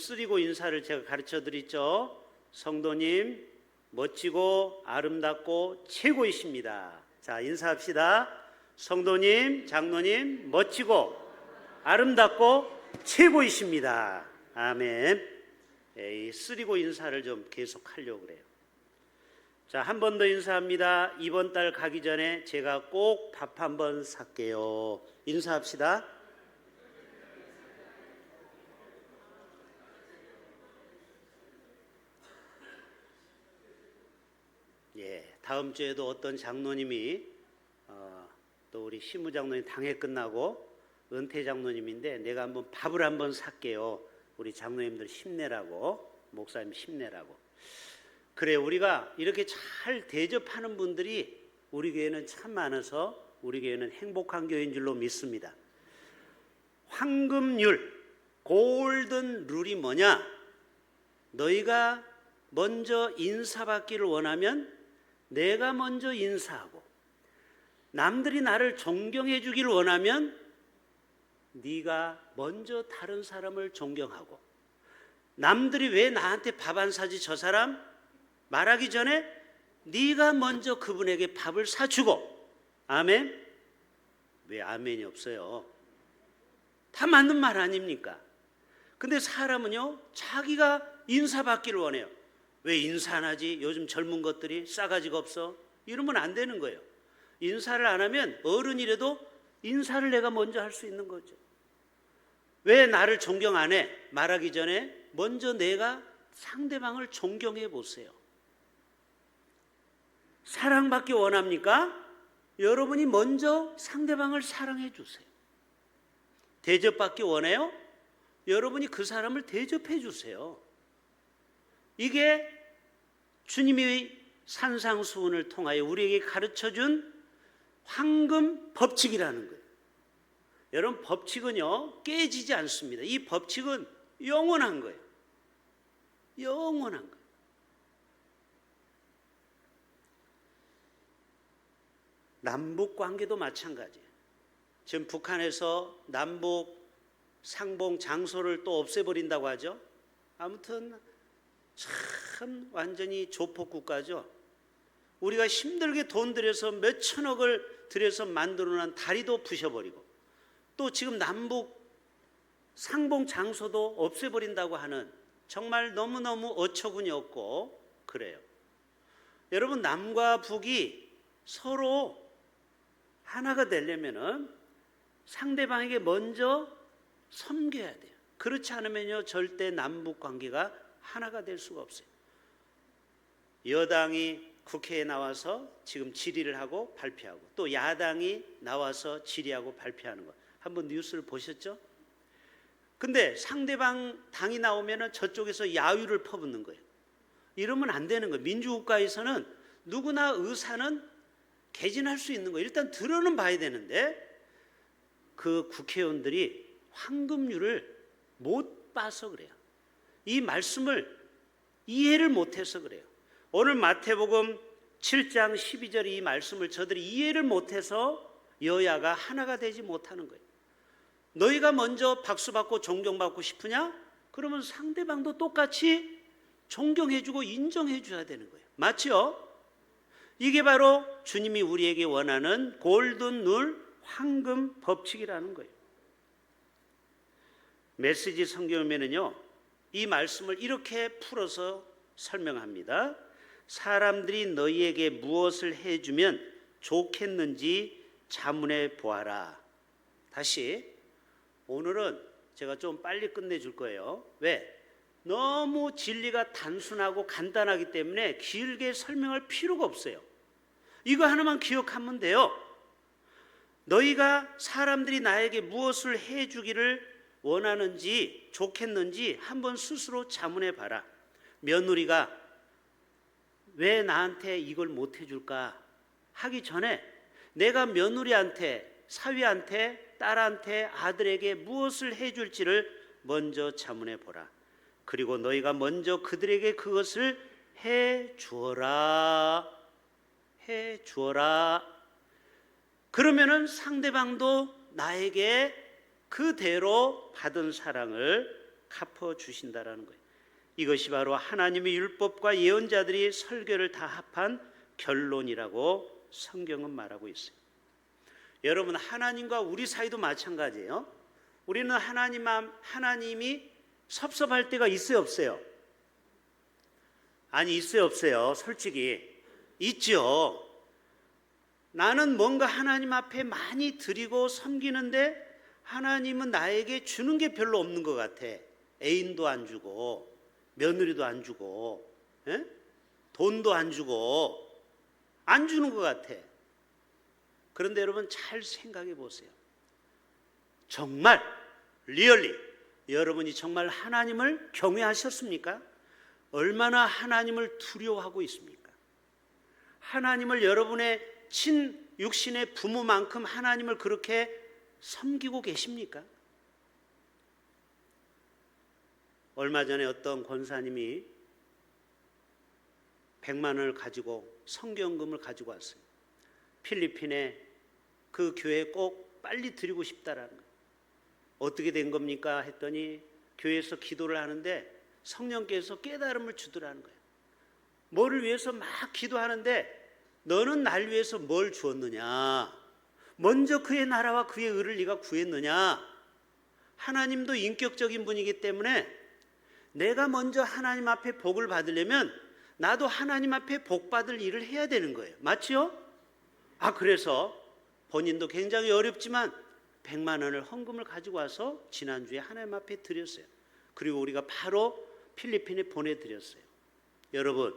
쓰리고 인사를 제가 가르쳐 드렸죠. 성도님 멋지고 아름답고 최고이십니다. 자, 인사합시다. 성도님, 장로님 멋지고 아름답고 최고이십니다. 아멘. 이 쓰리고 인사를 좀 계속 하려고 그래요. 자, 한 번 더 인사합니다. 이번 달 가기 전에 제가 꼭 밥 한 번 살게요. 인사합시다. 예, 다음 주에도 어떤 장로님이 또 우리 시무 장로님 당회 끝나고 은퇴 장로님인데 내가 한번 밥을 한번 살게요. 우리 장로님들 힘내라고, 목사님 힘내라고. 그래, 우리가 이렇게 잘 대접하는 분들이 우리 교회는 참 많아서 우리 교회는 행복한 교회인 줄로 믿습니다. 황금률, 골든 룰이 뭐냐? 너희가 먼저 인사받기를 원하면 내가 먼저 인사하고, 남들이 나를 존경해 주기를 원하면 네가 먼저 다른 사람을 존경하고, 남들이 왜 나한테 밥 안 사지 저 사람? 말하기 전에 네가 먼저 그분에게 밥을 사주고. 아멘? 왜 아멘이 없어요? 다 맞는 말 아닙니까? 근데 사람은요, 자기가 인사받기를 원해요. 왜 인사 안 하지? 요즘 젊은 것들이 싸가지가 없어. 이러면 안 되는 거예요. 인사를 안 하면 어른이라도 인사를 내가 먼저 할 수 있는 거죠. 왜 나를 존경 안 해? 말하기 전에 먼저 내가 상대방을 존경해 보세요. 사랑받기 원합니까? 여러분이 먼저 상대방을 사랑해 주세요. 대접받기 원해요? 여러분이 그 사람을 대접해 주세요. 이게 주님이 산상수훈을 통하여 우리에게 가르쳐준 황금 법칙이라는 거예요. 여러분, 법칙은요 깨지지 않습니다. 이 법칙은 영원한 거예요. 영원한 거예요. 남북 관계도 마찬가지예요. 지금 북한에서 남북 상봉 장소를 또 없애버린다고 하죠. 아무튼 참 완전히 조폭 국가죠. 우리가 힘들게 돈 들여서 몇 천억을 들여서 만들어놓은 다리도 부셔버리고, 또 지금 남북 상봉 장소도 없애버린다고 하는, 정말 너무너무 어처구니 없고 그래요. 여러분, 남과 북이 서로 하나가 되려면은 상대방에게 먼저 섬겨야 돼요. 그렇지 않으면요 절대 남북 관계가 하나가 될 수가 없어요. 여당이 국회에 나와서 지금 질의를 하고 발표하고, 또 야당이 나와서 질의하고 발표하는 거 한번 뉴스를 보셨죠? 근데 상대방 당이 나오면은 저쪽에서 야유를 퍼붓는 거예요. 이러면 안 되는 거예요. 민주국가에서는 누구나 의사는 개진할 수 있는 거예요. 일단 들어는 봐야 되는데 그 국회의원들이 황금률을 못 봐서 그래요. 이 말씀을 이해를 못해서 그래요. 오늘 마태복음 7장 12절 이 말씀을 저들이 이해를 못해서 여야가 하나가 되지 못하는 거예요. 너희가 먼저 박수받고 존경받고 싶으냐? 그러면 상대방도 똑같이 존경해주고 인정해줘야 되는 거예요. 맞죠? 이게 바로 주님이 우리에게 원하는 골든 룰, 황금 법칙이라는 거예요. 메시지 성경에 보면요, 이 말씀을 이렇게 풀어서 설명합니다. 사람들이 너희에게 무엇을 해주면 좋겠는지 자문해 보아라. 다시, 오늘은 제가 좀 빨리 끝내줄 거예요. 왜? 너무 진리가 단순하고 간단하기 때문에 길게 설명할 필요가 없어요. 이거 하나만 기억하면 돼요. 너희가 사람들이 나에게 무엇을 해주기를 원하는지 좋겠는지 한번 스스로 자문해 봐라. 며느리가 왜 나한테 이걸 못 해줄까 하기 전에 내가 며느리한테, 사위한테, 딸한테, 아들에게 무엇을 해줄지를 먼저 자문해 보라. 그리고 너희가 먼저 그들에게 그것을 해 주어라. 해 주어라. 그러면은 상대방도 나에게 그대로 받은 사랑을 갚아 주신다라는 거예요. 이것이 바로 하나님의 율법과 예언자들이 설교를 다 합한 결론이라고 성경은 말하고 있어요. 여러분, 하나님과 우리 사이도 마찬가지예요. 우리는 하나님이 섭섭할 때가 있어요, 없어요? 아니, 있어요, 없어요? 솔직히 있죠. 나는 뭔가 하나님 앞에 많이 드리고 섬기는데 하나님은 나에게 주는 게 별로 없는 것 같아. 애인도 안 주고 며느리도 안 주고 돈도 안 주고 안 주는 것 같아. 그런데 여러분 잘 생각해 보세요. 정말 리얼리 여러분이 정말 하나님을 경외하셨습니까? 얼마나 하나님을 두려워하고 있습니까? 하나님을 여러분의 육신의 부모만큼 하나님을 그렇게 섬기고 계십니까? 얼마 전에 어떤 권사님이 100만 원을 가지고 성경금을 가지고 왔어요. 필리핀에 그 교회에 꼭 빨리 드리고 싶다라는 거예요. 어떻게 된 겁니까? 했더니 교회에서 기도를 하는데 성령께서 깨달음을 주더라는 거예요. 뭐를 위해서 막 기도하는데 너는 날 위해서 뭘 주었느냐? 먼저 그의 나라와 그의 의를 네가 구했느냐? 하나님도 인격적인 분이기 때문에 내가 먼저 하나님 앞에 복을 받으려면 나도 하나님 앞에 복 받을 일을 해야 되는 거예요. 맞죠? 그래서 본인도 굉장히 어렵지만 100만 원을 헌금을 가지고 와서 지난주에 하나님 앞에 드렸어요. 그리고 우리가 바로 필리핀에 보내드렸어요. 여러분,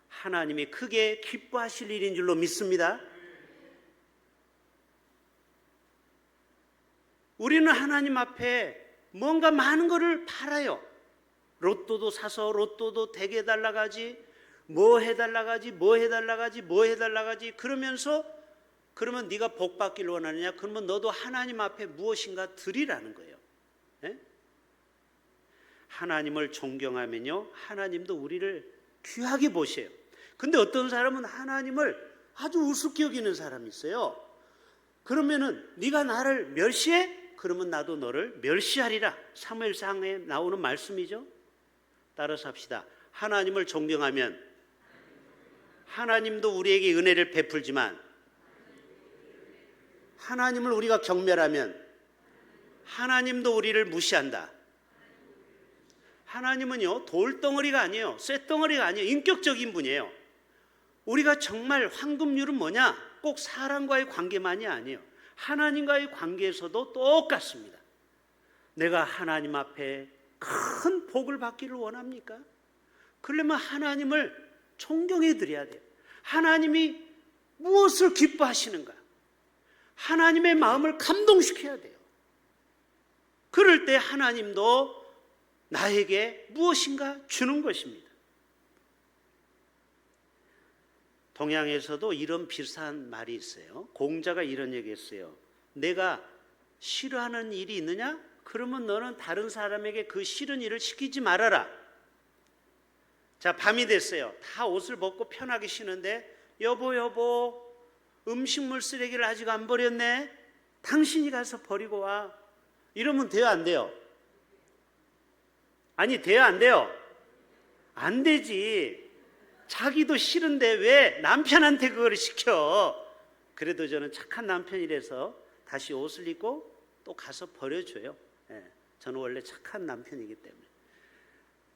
하나님이 크게 기뻐하실 일인 줄로 믿습니다. 우리는 하나님 앞에 뭔가 많은 것을 바라요. 로또도 사서 로또도 되게 해달라가지, 뭐 해달라가지, 뭐 해달라가지, 뭐 해달라가지. 그러면 네가 복 받기를 원하느냐? 그러면 너도 하나님 앞에 무엇인가 드리라는 거예요. 네? 하나님을 존경하면요, 하나님도 우리를 귀하게 보셔요. 근데 어떤 사람은 하나님을 아주 우습게 여기는 사람이 있어요. 그러면은 네가 나를 멸시해? 그러면 나도 너를 멸시하리라. 사무엘상에 나오는 말씀이죠. 따라서 합시다. 하나님을 존경하면 하나님도 우리에게 은혜를 베풀지만 하나님을 우리가 경멸하면 하나님도 우리를 무시한다. 하나님은요, 돌덩어리가 아니에요. 쇳덩어리가 아니에요. 인격적인 분이에요. 우리가 정말 황금률은 뭐냐? 꼭 사람과의 관계만이 아니에요. 하나님과의 관계에서도 똑같습니다. 내가 하나님 앞에 큰 복을 받기를 원합니까? 그러려면 하나님을 존경해 드려야 돼요. 하나님이 무엇을 기뻐하시는가? 하나님의 마음을 감동시켜야 돼요. 그럴 때 하나님도 나에게 무엇인가 주는 것입니다. 동양에서도 이런 비슷한 말이 있어요. 공자가 이런 얘기했어요. 내가 싫어하는 일이 있느냐? 그러면 너는 다른 사람에게 그 싫은 일을 시키지 말아라. 자, 밤이 됐어요. 다 옷을 벗고 편하게 쉬는데 여보 음식물 쓰레기를 아직 안 버렸네. 당신이 가서 버리고 와. 이러면 돼요, 안 돼요? 아니, 돼요, 안 돼요? 안 되지. 자기도 싫은데 왜 남편한테 그걸 시켜? 그래도 저는 착한 남편이라서 다시 옷을 입고 또 가서 버려줘요. 저는 원래 착한 남편이기 때문에.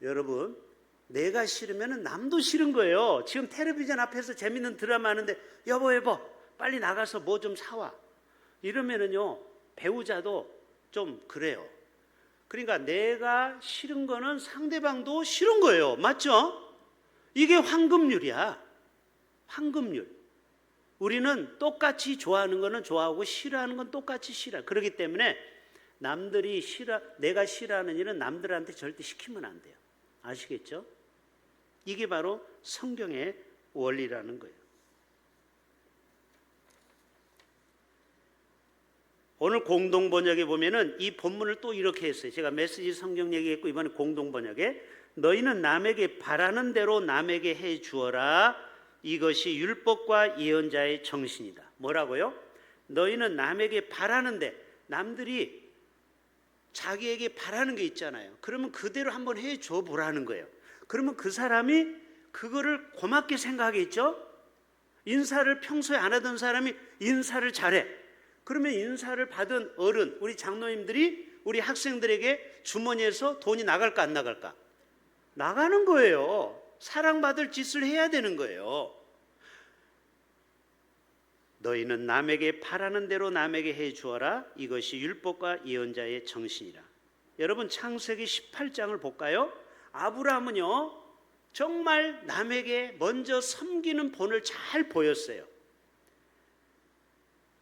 여러분, 내가 싫으면 남도 싫은 거예요. 지금 텔레비전 앞에서 재밌는 드라마 하는데 여보 빨리 나가서 뭐 좀 사와. 이러면은요, 배우자도 좀 그래요. 그러니까 내가 싫은 거는 상대방도 싫은 거예요. 맞죠? 이게 황금률이야. 황금률. 우리는 똑같이 좋아하는 거는 좋아하고 싫어하는 건 똑같이 싫어. 그렇기 때문에 내가 싫어하는 일은 남들한테 절대 시키면 안 돼요. 아시겠죠? 이게 바로 성경의 원리라는 거예요. 오늘 공동번역에 보면은 이 본문을 또 이렇게 했어요. 제가 메시지 성경 얘기했고 이번에 공동번역에 너희는 남에게 바라는 대로 남에게 해 주어라. 이것이 율법과 예언자의 정신이다. 뭐라고요? 너희는 남에게 바라는데 남들이 자기에게 바라는 게 있잖아요. 그러면 그대로 한번 해줘 보라는 거예요. 그러면 그 사람이 그거를 고맙게 생각하겠죠. 인사를 평소에 안 하던 사람이 인사를 잘해. 그러면 인사를 받은 어른, 우리 장로님들이 우리 학생들에게 주머니에서 돈이 나갈까 안 나갈까? 나가는 거예요. 사랑받을 짓을 해야 되는 거예요. 너희는 남에게 바라는 대로 남에게 해 주어라. 이것이 율법과 예언자의 정신이라. 여러분 창세기 18장을 볼까요? 아브라함은요 정말 남에게 먼저 섬기는 본을 잘 보였어요.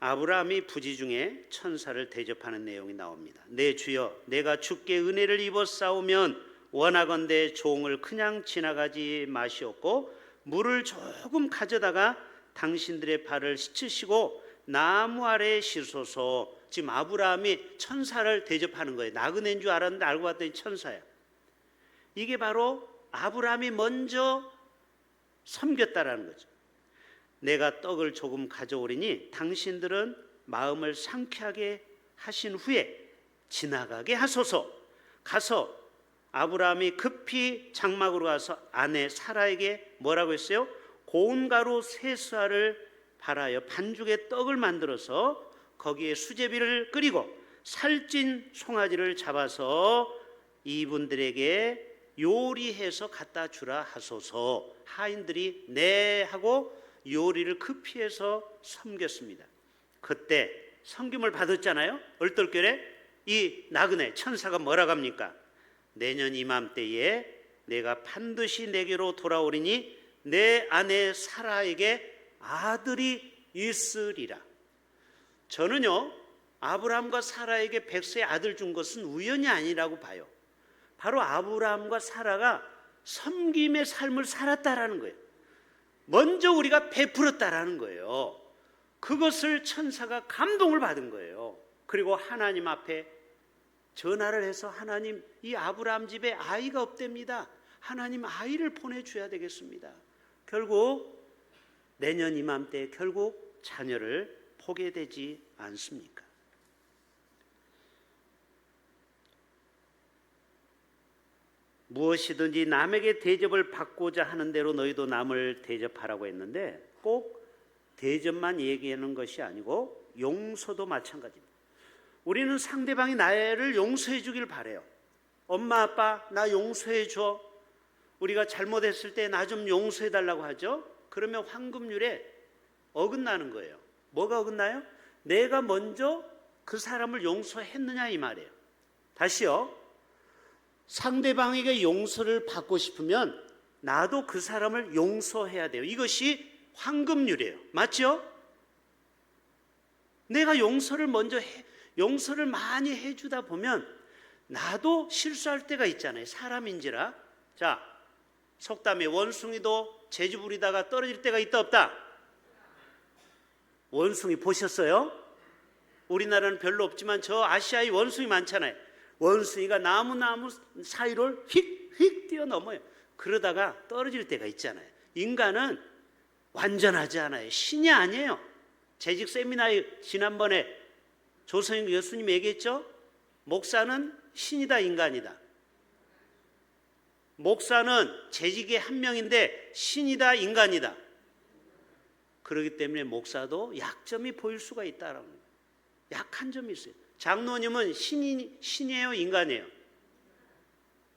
아브라함이 부지 중에 천사를 대접하는 내용이 나옵니다. 내 주여, 내가 주께 은혜를 입어 싸우면 원하건대 종을 그냥 지나가지 마시옵고 물을 조금 가져다가 당신들의 발을 씻으시고 나무 아래에 씻소서. 지금 아브라함이 천사를 대접하는 거예요. 나그네인 줄 알았는데 알고 봤더니 천사야. 이게 바로 아브라함이 먼저 섬겼다라는 거죠. 내가 떡을 조금 가져오리니 당신들은 마음을 상쾌하게 하신 후에 지나가게 하소서. 가서 아브라함이 급히 장막으로 가서 아내 사라에게 뭐라고 했어요? 고운 가루 세 쌀을 발하여 반죽의 떡을 만들어서 거기에 수제비를 끓이고 살찐 송아지를 잡아서 이분들에게 요리해서 갖다 주라 하소서. 하인들이 네 하고 요리를 급히 해서 섬겼습니다. 그때 섬김을 받았잖아요. 얼떨결에 이 나그네 천사가 뭐라고 합니까? 내년 이맘때에 내가 반드시 내게로 돌아오리니 내 아내 사라에게 아들이 있으리라. 저는요 아브라함과 사라에게 100세의 아들 준 것은 우연이 아니라고 봐요. 바로 아브라함과 사라가 섬김의 삶을 살았다라는 거예요. 먼저 우리가 베풀었다라는 거예요. 그것을 천사가 감동을 받은 거예요. 그리고 하나님 앞에 전화를 해서 하나님 이 아브라함 집에 아이가 없답니다. 하나님 아이를 보내줘야 되겠습니다. 결국 내년 이맘때 결국 자녀를 보게 되지 않습니까? 무엇이든지 남에게 대접을 받고자 하는 대로 너희도 남을 대접하라고 했는데 꼭 대접만 얘기하는 것이 아니고 용서도 마찬가지입니다. 우리는 상대방이 나를 용서해 주길 바라요. 엄마 아빠 나 용서해 줘. 우리가 잘못했을 때 나 좀 용서해 달라고 하죠. 그러면 황금률에 어긋나는 거예요. 뭐가 어긋나요? 내가 먼저 그 사람을 용서했느냐 이 말이에요. 다시요. 상대방에게 용서를 받고 싶으면 나도 그 사람을 용서해야 돼요. 이것이 황금률이에요. 맞죠? 내가 용서를 많이 해주다 보면 나도 실수할 때가 있잖아요. 사람인지라. 자, 속담에 원숭이도 재주 부리다가 떨어질 때가 있다 없다? 원숭이 보셨어요? 우리나라는 별로 없지만 저 아시아에 원숭이 많잖아요. 원숭이가 나무 사이를 휙휙 뛰어넘어요. 그러다가 떨어질 때가 있잖아요. 인간은 완전하지 않아요. 신이 아니에요. 재직 세미나에 지난번에 조성인 교수님 얘기했죠. 목사는 신이다 인간이다. 목사는 재직의 한 명인데 신이다 인간이다. 그렇기 때문에 목사도 약점이 보일 수가 있다라는 거예요. 약한 점이 있어요. 장로님은 신이에요 인간이에요?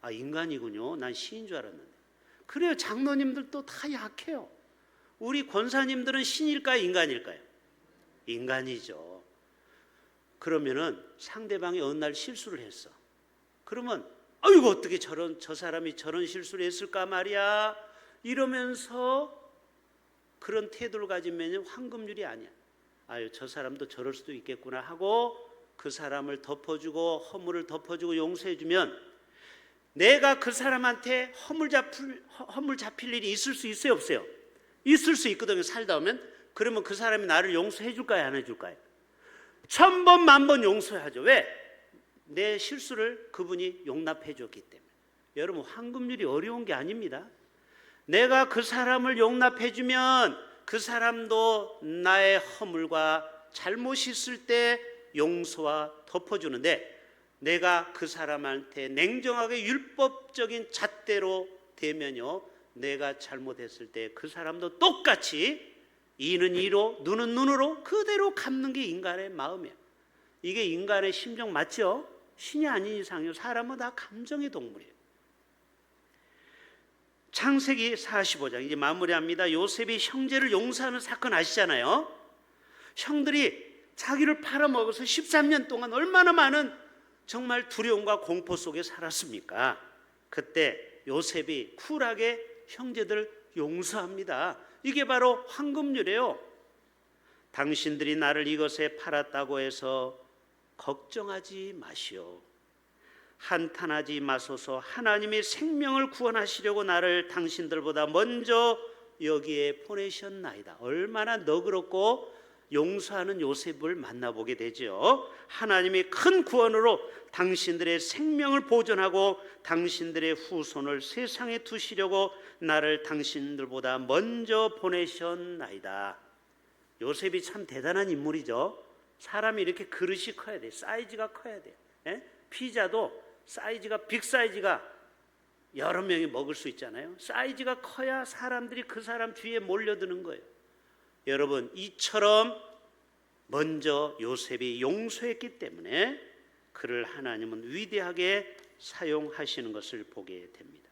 아 인간이군요. 난 신인 줄 알았는데. 그래요. 장로님들도 다 약해요. 우리 권사님들은 신일까요 인간일까요? 인간이죠. 그러면은 상대방이 어느 날 실수를 했어. 그러면 아이고 어떻게 저 사람이 저런 실수를 했을까 말이야 이러면서 그런 태도를 가지면 황금률이 아니야. 아유 저 사람도 저럴 수도 있겠구나 하고 그 사람을 덮어주고 허물을 덮어주고 용서해주면 내가 그 사람한테 허물 잡힐 일이 있을 수 있어요 없어요? 있을 수 있거든요. 살다 오면. 그러면 그 사람이 나를 용서해 줄까요 안 해줄까요? 1000번 만번 용서하죠. 왜? 내 실수를 그분이 용납해 줬기 때문에. 여러분 황금률이 어려운 게 아닙니다. 내가 그 사람을 용납해 주면 그 사람도 나의 허물과 잘못이 있을 때 용서와 덮어주는데 내가 그 사람한테 냉정하게 율법적인 잣대로 대면요, 내가 잘못했을 때 그 사람도 똑같이 이는 이로 눈은 눈으로 그대로 갚는 게 인간의 마음이에요. 이게 인간의 심정 맞죠? 신이 아닌 이상요, 사람은 다 감정의 동물이에요. 창세기 45장 이제 마무리합니다. 요셉이 형제를 용서하는 사건 아시잖아요. 형들이 자기를 팔아먹어서 13년 동안 얼마나 많은 정말 두려움과 공포 속에 살았습니까? 그때 요셉이 쿨하게 형제들 용서합니다. 이게 바로 황금률이에요. 당신들이 나를 이것에 팔았다고 해서 걱정하지 마시오. 한탄하지 마소서. 하나님이 생명을 구원하시려고 나를 당신들보다 먼저 여기에 보내셨나이다. 얼마나 너그럽고 용서하는 요셉을 만나보게 되죠. 하나님이 큰 구원으로 당신들의 생명을 보존하고 당신들의 후손을 세상에 두시려고 나를 당신들보다 먼저 보내셨나이다. 요셉이 참 대단한 인물이죠. 사람이 이렇게 그릇이 커야 돼. 사이즈가 커야 돼. 피자도 사이즈가 빅 사이즈가 여러 명이 먹을 수 있잖아요. 사이즈가 커야 사람들이 그 사람 뒤에 몰려드는 거예요. 여러분, 이처럼 먼저 요셉이 용서했기 때문에 그를 하나님은 위대하게 사용하시는 것을 보게 됩니다.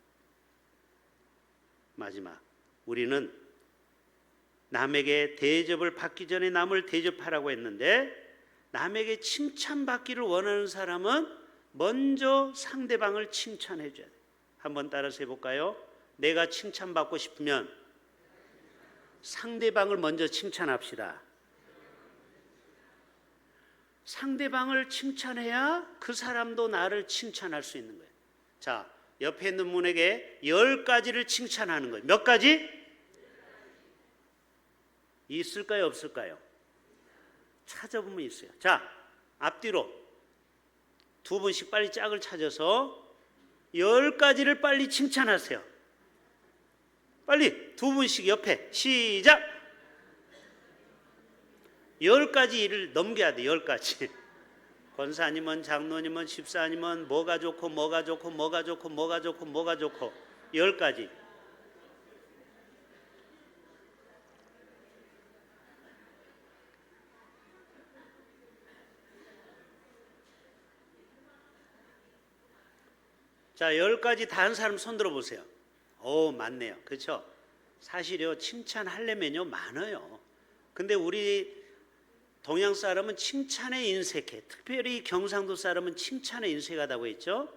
마지막, 우리는 남에게 대접을 받기 전에 남을 대접하라고 했는데, 남에게 칭찬받기를 원하는 사람은 먼저 상대방을 칭찬해 줘야 돼요. 한번 따라서 해볼까요? 내가 칭찬받고 싶으면 상대방을 먼저 칭찬합시다. 상대방을 칭찬해야 그 사람도 나를 칭찬할 수 있는 거예요. 자, 옆에 있는 분에게 10가지를 칭찬하는 거예요. 몇 가지? 있을까요, 없을까요? 찾아보면 있어요. 자, 앞뒤로 두 분씩 빨리 짝을 찾아서 10가지를 빨리 칭찬하세요. 빨리 두 분씩 옆에 시작. 10가지 일을 넘겨야 돼. 10가지. 권사님은, 장로님은, 집사님은 뭐가 좋고 뭐가 좋고 뭐가 좋고 뭐가 좋고 뭐가 좋고 10가지. 자, 10가지 다 한 사람 손 들어보세요. 오, 많네요. 그렇죠? 사실요, 칭찬하려면요 많아요. 근데 우리 동양 사람은 칭찬에 인색해. 특별히 경상도 사람은 칭찬에 인색하다고 했죠.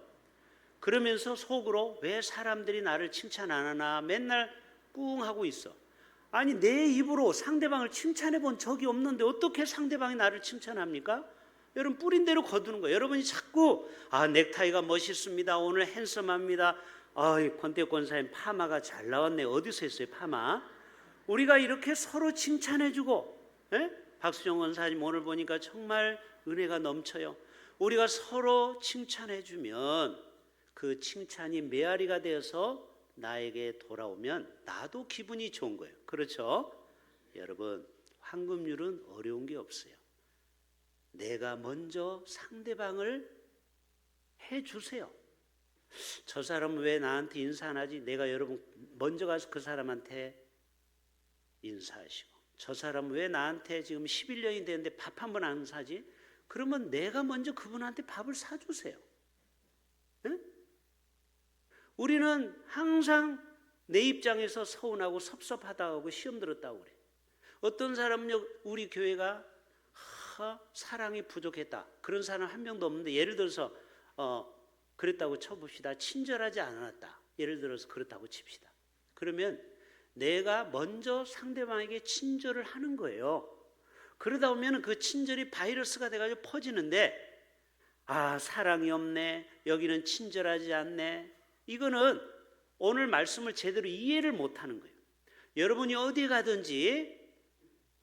그러면서 속으로 왜 사람들이 나를 칭찬 안 하나 맨날 꿍 하고 있어. 아니, 내 입으로 상대방을 칭찬해 본 적이 없는데 어떻게 상대방이 나를 칭찬합니까? 여러분, 뿌린 대로 거두는 거예요. 여러분이 자꾸 넥타이가 멋있습니다. 오늘 핸섬합니다. 권태욱 권사님 파마가 잘 나왔네. 어디서 했어요, 파마? 우리가 이렇게 서로 칭찬해주고, 박수정 권사님 오늘 보니까 정말 은혜가 넘쳐요. 우리가 서로 칭찬해주면 그 칭찬이 메아리가 되어서 나에게 돌아오면 나도 기분이 좋은 거예요. 그렇죠? 여러분, 황금률은 어려운 게 없어요. 내가 먼저 상대방을 해주세요. 저 사람은 왜 나한테 인사 안 하지? 내가 여러분 먼저 가서 그 사람한테 인사하시고, 저 사람은 왜 나한테 지금 11년이 됐는데 밥 한 번 안 사지? 그러면 내가 먼저 그분한테 밥을 사주세요. 응? 우리는 항상 내 입장에서 서운하고 섭섭하다고 시험 들었다고 그래. 어떤 사람은요, 우리 교회가 사랑이 부족했다, 그런 사람 한 명도 없는데, 예를 들어서 그랬다고 쳐봅시다. 친절하지 않았다, 예를 들어서 그렇다고 칩시다. 그러면 내가 먼저 상대방에게 친절을 하는 거예요. 그러다 보면 그 친절이 바이러스가 돼가지고 퍼지는데, 사랑이 없네, 여기는 친절하지 않네, 이거는 오늘 말씀을 제대로 이해를 못하는 거예요. 여러분이 어디 가든지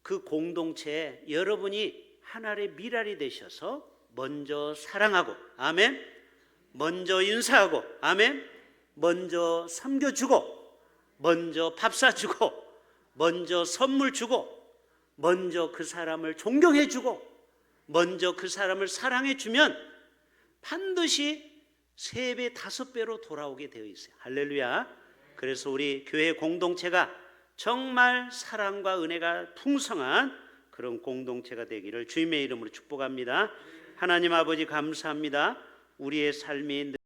그 공동체에 여러분이 하나의 미랄이 되셔서 먼저 사랑하고, 아멘, 먼저 인사하고, 아멘, 먼저 섬겨주고, 먼저 밥 사주고, 먼저 선물 주고, 먼저 그 사람을 존경해주고, 먼저 그 사람을 사랑해주면 반드시 3배, 5배로 돌아오게 되어 있어요. 할렐루야. 그래서 우리 교회 공동체가 정말 사랑과 은혜가 풍성한 그런 공동체가 되기를 주님의 이름으로 축복합니다. 하나님 아버지 감사합니다. 우리의 삶이